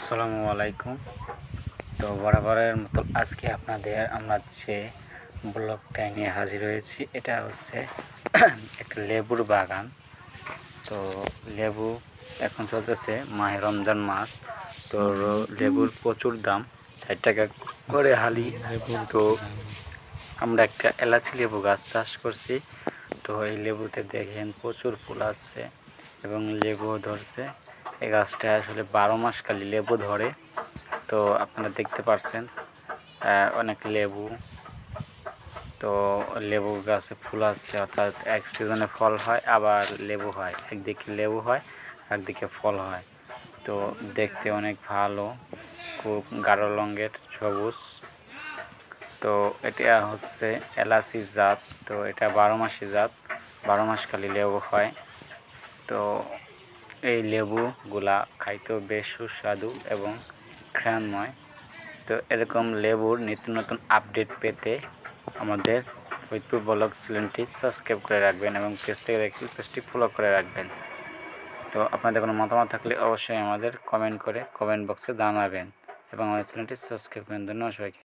আসসালামু আলাইকুম। তো বরাবরের মতো আজকে আপনাদের আমরা যে ব্লগটা নিয়ে হাজির হয়েছি, এটা হচ্ছে একটা লেবুর বাগান। তো লেবু এখন চলতেছে মাহে রমজান মাস। তো লেবুর প্রচুর দাম, 60 টাকা করে হালি। তো আমরা একটা এলাচি লেবু গাছ চাষ করছি। তো এই লেবুতে দেখেন প্রচুর ফুল আসছে এবং লেবুও ধরছে। এই গাছটা আসলে 12 মাস খালি লেবু ধরে। তো আপনারা দেখতে পাচ্ছেন অনেক লেবু। তো লেবু গাছে ফুল আসছে, অর্থাৎ এক সিজনে ফল হয় আবার লেবু হয়, একদিকে লেবু হয় একদিকে ফল হয়। তো দেখতে অনেক ভালো, খুব গাঢ় রঙের সবুজ। তো এটা হচ্ছে এলাচি জাত। তো এটা 12 মাসি জাত, 12 মাস খালি লেবু হয়। তো এই লেবুগুলা খাইতেও বেশ সুস্বাদু এবং ঘ্রাণময়। তো এরকম লেবুর নিত্য নতুন আপডেট পেতে আমাদের ফরিদপুর ব্লগ চ্যানেলটি সাবস্ক্রাইব করে রাখবেন এবং পেজ থেকে দেখলে পেজটি ফলো করে রাখবেন। তো আপনাদের কোনো মতামত থাকলে অবশ্যই আমাদের কমেন্ট বক্সে জানাবেন এবং আমাদের চ্যানেলটি সাবস্ক্রাইব করেন। ধন্যবাদ সবাইকে।